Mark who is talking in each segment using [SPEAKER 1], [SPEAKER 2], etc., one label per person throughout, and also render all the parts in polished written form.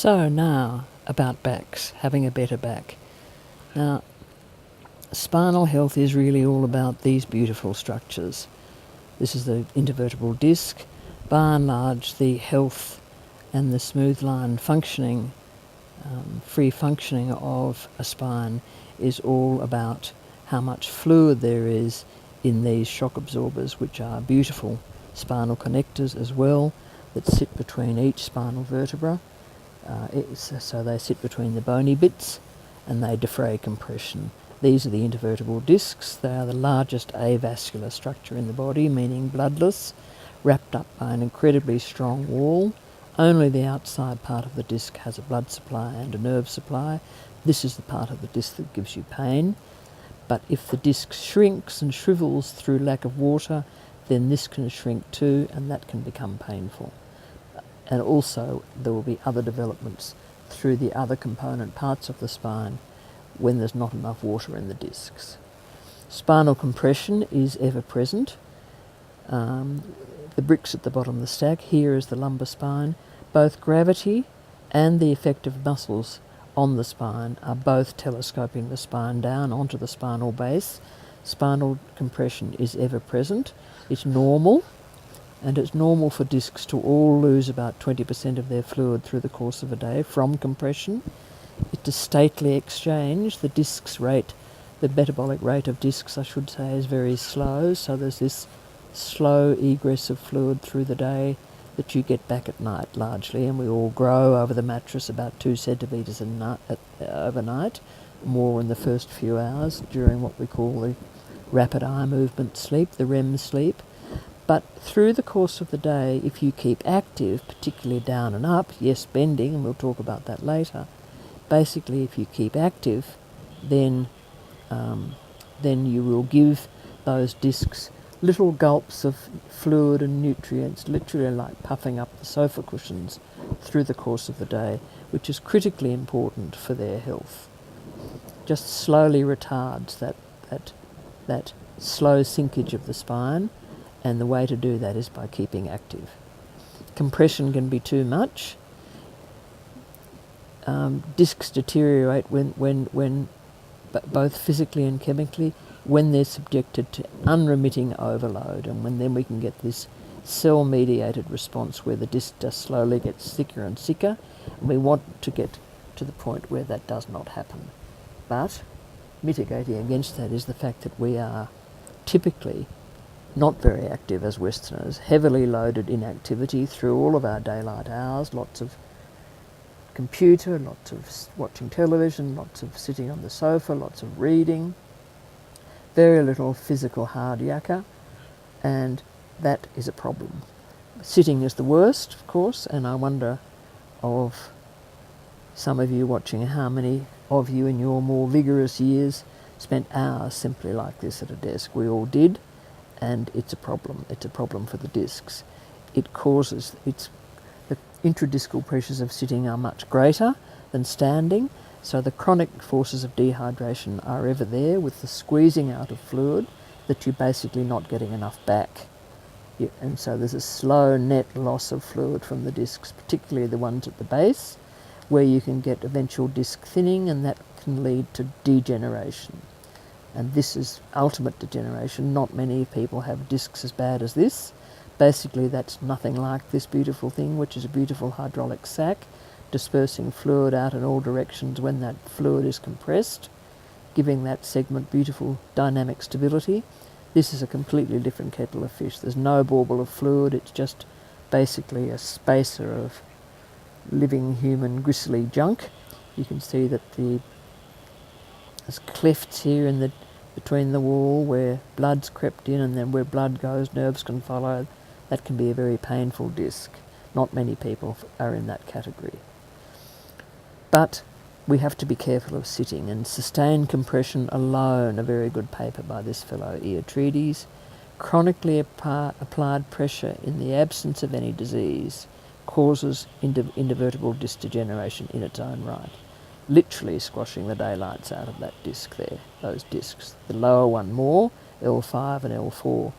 [SPEAKER 1] So now about backs, having a better back. Now, spinal health is really all about these beautiful structures. This is the intervertebral disc. By and large, the health and the smooth line functioning, free functioning of a spine is all about how much fluid there is in these shock absorbers, which are beautiful spinal connectors as well, that sit between each spinal vertebra. So they sit between the bony bits and they defray compression. These are the intervertebral discs. They are the largest avascular structure in the body, meaning bloodless, wrapped up by an incredibly strong wall. Only the outside part of the disc has a blood supply and a nerve supply. This is the part of the disc that gives you pain. But if the disc shrinks and shrivels through lack of water, then this can shrink too, and that can become painful. And also there will be other developments through the other component parts of the spine when there's not enough water in the discs. Spinal compression is ever present. The bricks at the bottom of the stack, here is the lumbar spine. Both gravity and the effect of muscles on the spine are both telescoping the spine down onto the spinal base. Spinal compression is ever present. It's normal. And it's normal for discs to all lose about 20% of their fluid through the course of a day from compression. It's a stately exchange. The discs rate, the metabolic rate of discs, I should say, is very slow. So there's this slow egress of fluid through the day that you get back at night largely. And we all grow over the mattress about 2 centimetres overnight, more in the first few hours during what we call the rapid eye movement sleep, the REM sleep. But through the course of the day, if you keep active, particularly down and up, yes, bending, and we'll talk about that later, basically if you keep active, then you will give those discs little gulps of fluid and nutrients, literally like puffing up the sofa cushions through the course of the day, which is critically important for their health. Just slowly retards that slow sinkage of the spine. And the way to do that is by keeping active. Compression can be too much. Discs deteriorate when both physically and chemically, when they're subjected to unremitting overload, and then we can get this cell-mediated response where the disc just slowly gets thicker and thicker, and we want to get to the point where that does not happen. But mitigating against that is the fact that we are typically not very active as Westerners, heavily loaded in activity through all of our daylight hours, lots of computer, lots of watching television, lots of sitting on the sofa, lots of reading, very little physical hard yakka, and that is a problem. Sitting is the worst, of course, and I wonder of some of you watching how many of you in your more vigorous years spent hours simply like this at a desk. We all did. And it's a problem. It's a problem for the discs. The intradiscal pressures of sitting are much greater than standing, so the chronic forces of dehydration are ever there with the squeezing out of fluid that you're basically not getting enough back. And so there's a slow net loss of fluid from the discs, particularly the ones at the base, where you can get eventual disc thinning, and that can lead to degeneration. And this is ultimate degeneration. Not many people have discs as bad as this. Basically, that's nothing like this beautiful thing, which is a beautiful hydraulic sac, dispersing fluid out in all directions when that fluid is compressed, giving that segment beautiful dynamic stability. This is a completely different kettle of fish. There's no bauble of fluid. It's just basically a spacer of living human gristly junk. You can see that there's clefts here between the wall where blood's crept in, and then where blood goes, nerves can follow. That can be a very painful disc. Not many people are in that category. But we have to be careful of sitting, and sustained compression alone, a very good paper by this fellow Eotredes, chronically applied pressure in the absence of any disease causes intervertebral disc degeneration in its own right. Literally squashing the daylights out of that disc there, those discs. The lower one more, L5 and L4,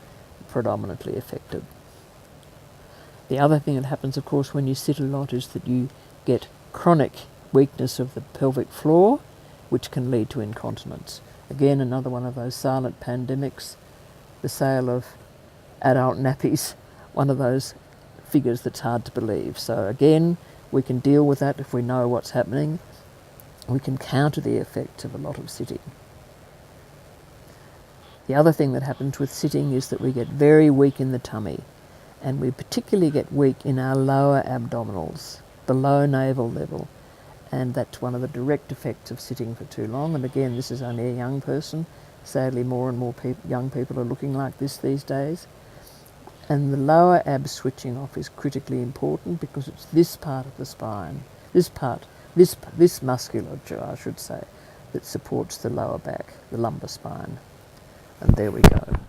[SPEAKER 1] predominantly affected. The other thing that happens, of course, when you sit a lot is that you get chronic weakness of the pelvic floor, which can lead to incontinence. Again, another one of those silent pandemics, the sale of adult nappies, one of those figures that's hard to believe. So again, we can deal with that if we know what's happening. We can counter the effect of a lot of sitting. The other thing that happens with sitting is that we get very weak in the tummy, and we particularly get weak in our lower abdominals, below navel level, and that's one of the direct effects of sitting for too long. And again, this is only a young person. Sadly, more and more young people are looking like this these days. And the lower ab switching off is critically important because it's this part of the spine, this musculature, I should say, that supports the lower back, the lumbar spine. And there we go.